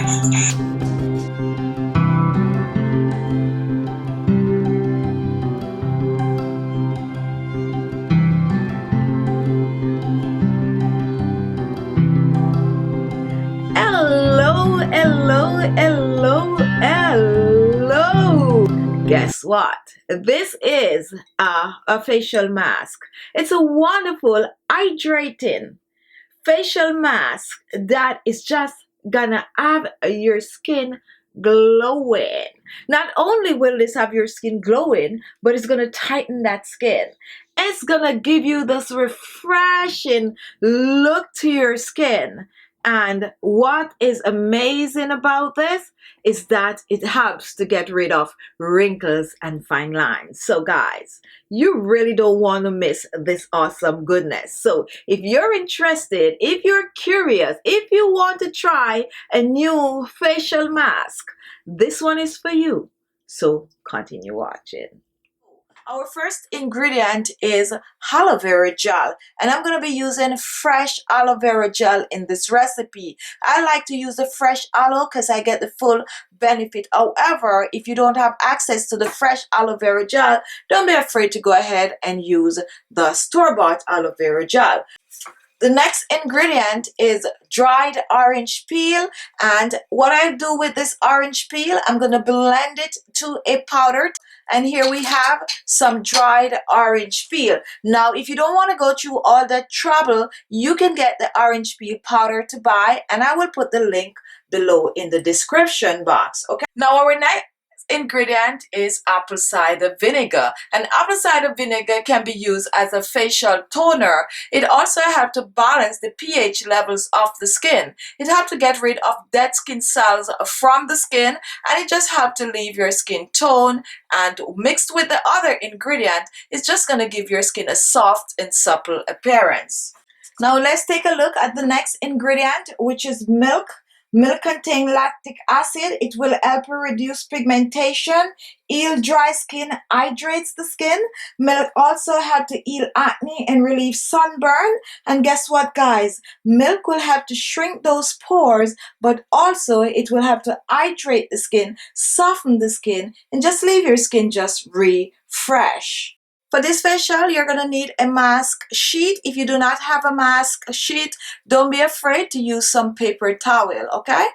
Hello, hello, hello, hello. Guess what? This is a facial mask. It's a wonderful, hydrating facial mask that is just gonna have your skin glowing. Not only will this have your skin glowing, but it's gonna tighten that skin. It's gonna give you this refreshing look to your skin. And what is amazing about this is that it helps to get rid of wrinkles and fine lines. So guys, you really don't want to miss this awesome goodness. So if you're interested, if you're curious, if you want to try a new facial mask, this one is for you. So continue watching. Our first ingredient is aloe vera gel, and I'm going to be using fresh aloe vera gel in this recipe. I like to use the fresh aloe because I get the full benefit. However, if you don't have access to the fresh aloe vera gel, don't be afraid to go ahead and use the store-bought aloe vera gel. The next ingredient is dried orange peel, and what I do with this orange peel, I'm going to blend it to a powder, and here we have some dried orange peel. Now if you don't want to go through all that trouble, you can get the orange peel powder to buy, and I will put the link below in the description box. Okay, now our next ingredient is apple cider vinegar, and apple cider vinegar can be used as a facial toner. It also helps to balance the pH levels of the skin. It helps to get rid of dead skin cells from the skin, and it just helps to leave your skin tone, and mixed with the other ingredient, it's just going to give your skin a soft and supple appearance. Now let's take a look at the next ingredient, which is milk. Milk contains lactic acid. It will help reduce pigmentation, heal dry skin, hydrates the skin. Milk also helps to heal acne and relieve sunburn. And guess what, guys? Milk will help to shrink those pores, but also it will help to hydrate the skin, soften the skin, and just leave your skin just refresh. For this facial, you're going to need a mask sheet. If you do not have a mask sheet, don't be afraid to use some paper towel, okay?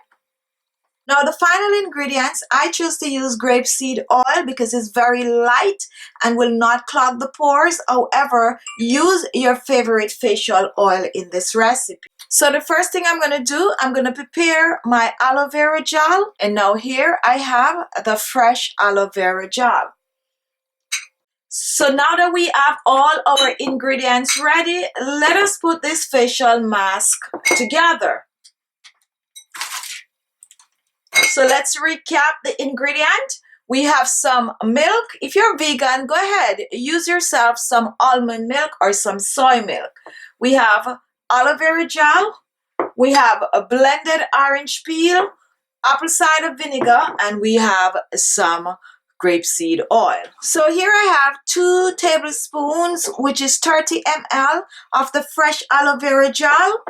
Now the final ingredients, I choose to use grapeseed oil because it's very light and will not clog the pores. However, use your favorite facial oil in this recipe. So the first thing I'm going to do, I'm going to prepare my aloe vera gel. And now here I have the fresh aloe vera gel. So now that we have all our ingredients ready, let us put this facial mask together. So let's recap the ingredient. We have some milk. If you're vegan, go ahead, use yourself some almond milk or some soy milk. We have aloe vera gel. We have a blended orange peel, apple cider vinegar, and we have some grapeseed oil. So here I have 2 tablespoons, which is 30 ml of the fresh aloe vera gel.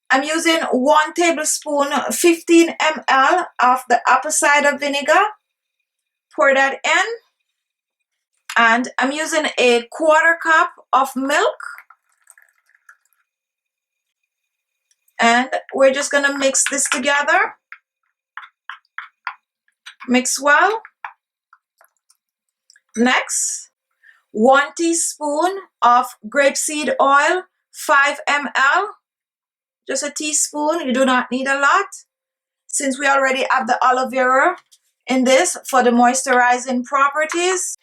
I'm using 1 tablespoon, 15 ml of the apple cider vinegar. Pour that in. And I'm using a 1/4 cup of milk. And we're just going to mix this together. Mix well. Next, 1 teaspoon of grapeseed oil, 5 ml, just a teaspoon. You do not need a lot since we already have the aloe vera in this for the moisturizing properties.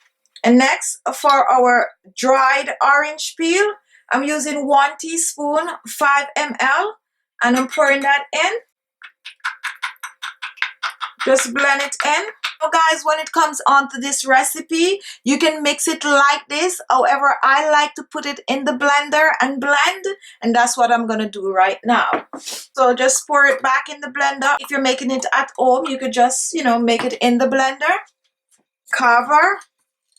And next, for our dried orange peel, I'm using 1 teaspoon, 5 ml, and I'm pouring that in. Just blend it in. So guys, when it comes onto this recipe, you can mix it like this. However, I like to put it in the blender and blend, and that's what I'm going to do right now. So just pour it back in the blender. If you're making it at home, you could just, make it in the blender. Cover,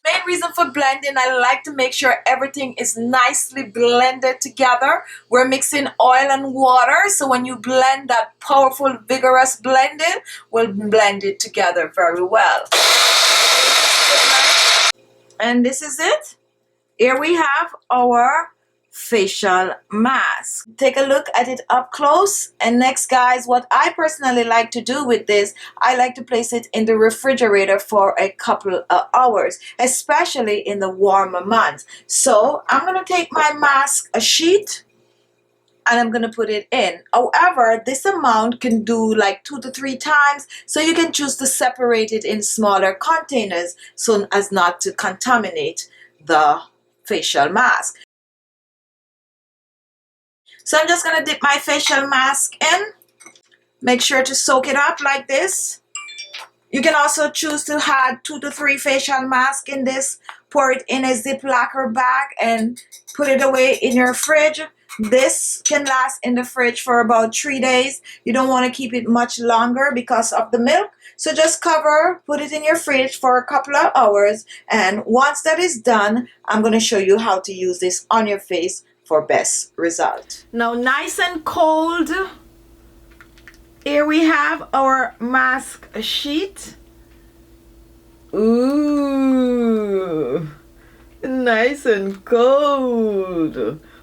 Main reason for blending, I like to make sure everything is nicely blended together. We're mixing oil and water, so when you blend, that powerful, vigorous blending will blend it together very well. And this is it. Here we have our facial mask. Take a look at it up close. And next, guys, what I personally like to do with this, I like to place it in the refrigerator for a couple of hours, especially in the warmer months. So I'm going to take my mask, a sheet, and I'm going to put it in. However, this amount can do like 2 to 3 times, so you can choose to separate it in smaller containers so as not to contaminate the facial mask. So I'm just going to dip my facial mask in. Make sure to soak it up like this. You can also choose to add 2 to 3 facial masks in this. Pour it in a Ziploc bag and put it away in your fridge. This can last in the fridge for about 3 days. You don't want to keep it much longer because of the milk. So just cover, put it in your fridge for a couple of hours. And once that is done, I'm going to show you how to use this on your face for best result. Now, nice and cold. Here we have our mask sheet. Ooh, nice and cold.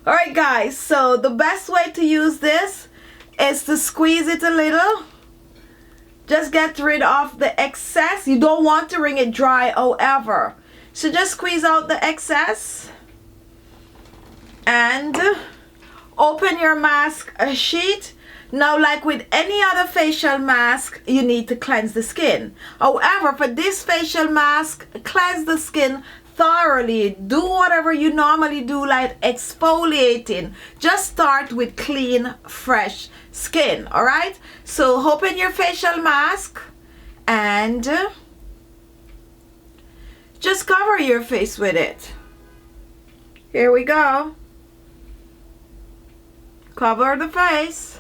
All right, guys, so the best way to use this is to squeeze it a little. Just get rid of the excess. You don't want to wring it dry, however. So just squeeze out the excess. And open your mask sheet. Now, like with any other facial mask, you need to cleanse the skin. However, for this facial mask, cleanse the skin thoroughly. Do whatever you normally do, like exfoliating. Just start with clean, fresh skin. All right? So open your facial mask and just cover your face with it. Here we go. Cover the face.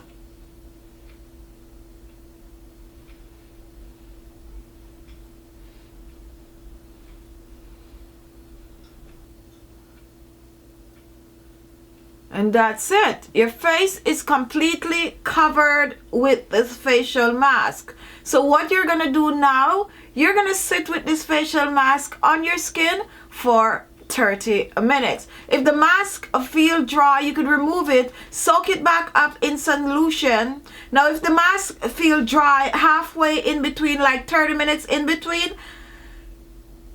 And that's it. Your face is completely covered with this facial mask. So what you're going to do now, you're going to sit with this facial mask on your skin for 30 minutes. If the mask feel dry, you could remove it, soak it back up in solution. Now, if the mask feel dry halfway in between, like 30 minutes in between,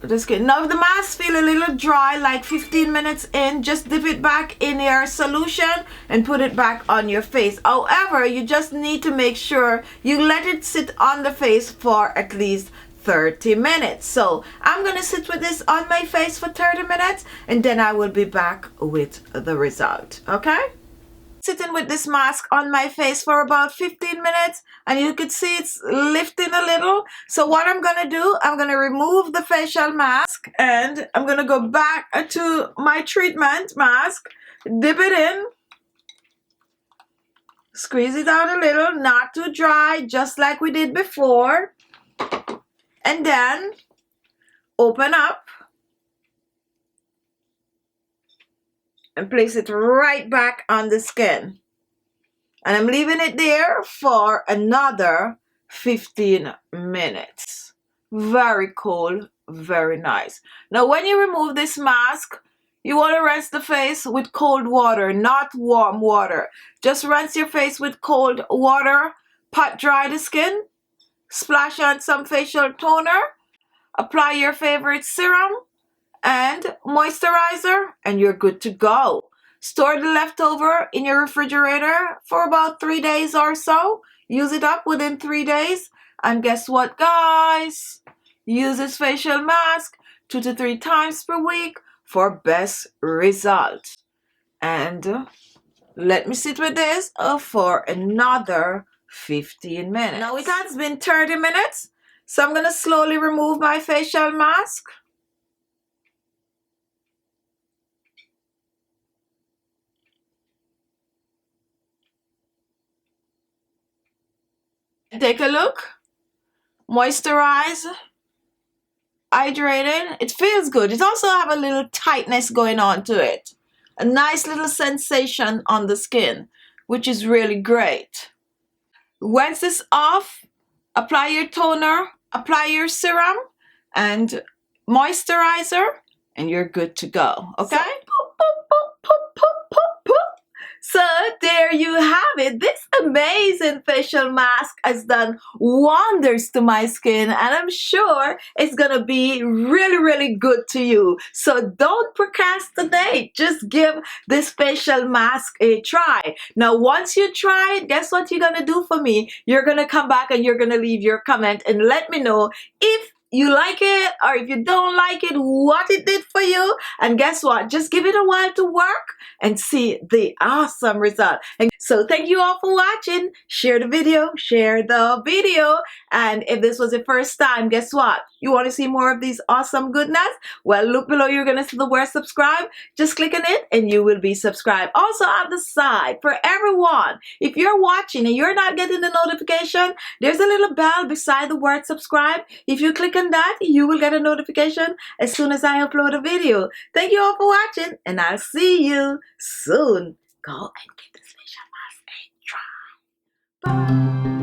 just kidding. Now, if the mask feel a little dry, like 15 minutes in, just dip it back in your solution and put it back on your face. However, you just need to make sure you let it sit on the face for at least 30 minutes. So I'm going to sit with this on my face for 30 minutes and then I will be back with the result. Okay? Sitting with this mask on my face for about 15 minutes and you can see it's lifting a little. So what I'm going to do, I'm going to remove the facial mask and I'm going to go back to my treatment mask, dip it in, squeeze it out a little, not too dry, just like we did before. And then open up and place it right back on the skin. And I'm leaving it there for another 15 minutes. Very cool, very nice. Now, when you remove this mask, you want to rinse the face with cold water, not warm water. Just rinse your face with cold water, pat dry the skin, splash on some facial toner, apply your favorite serum and moisturizer, and you're good to go. Store the leftover in your refrigerator for about 3 days or so. Use it up within 3 days. And guess what, guys? Use this facial mask 2 to 3 times per week for best result. And let me sit with this for another 15 minutes. Now it has been 30 minutes. So I'm going to slowly remove my facial mask. Take a look. Moisturize. hydrated. It feels good. It also have a little tightness going on to it. A nice little sensation on the skin, which is really great. Once this off, apply your toner, apply your serum, and moisturizer, and you're good to go. Okay? So there you have it. This amazing facial mask has done wonders to my skin, and I'm sure it's gonna be really, really good to you. So don't procrastinate. Just give this facial mask a try. Now, once you try it, guess what you're gonna do for me? You're gonna come back and you're gonna leave your comment and let me know if you like it or if you don't like it, what it did for you. And guess what? Just give it a while to work and see the awesome result. And so thank you all for watching. Share the video, and if this was your first time, guess what? You want to see more of these awesome goodness? Well, look below. You're gonna see the word subscribe. Just click on it and you will be subscribed. Also on the side, for everyone, if you're watching and you're not getting the notification, there's a little bell beside the word subscribe. If you click on that, you will get a notification as soon as I upload a video. Thank you all for watching, and I'll see you soon. Go and give this facial mask a try. Bye.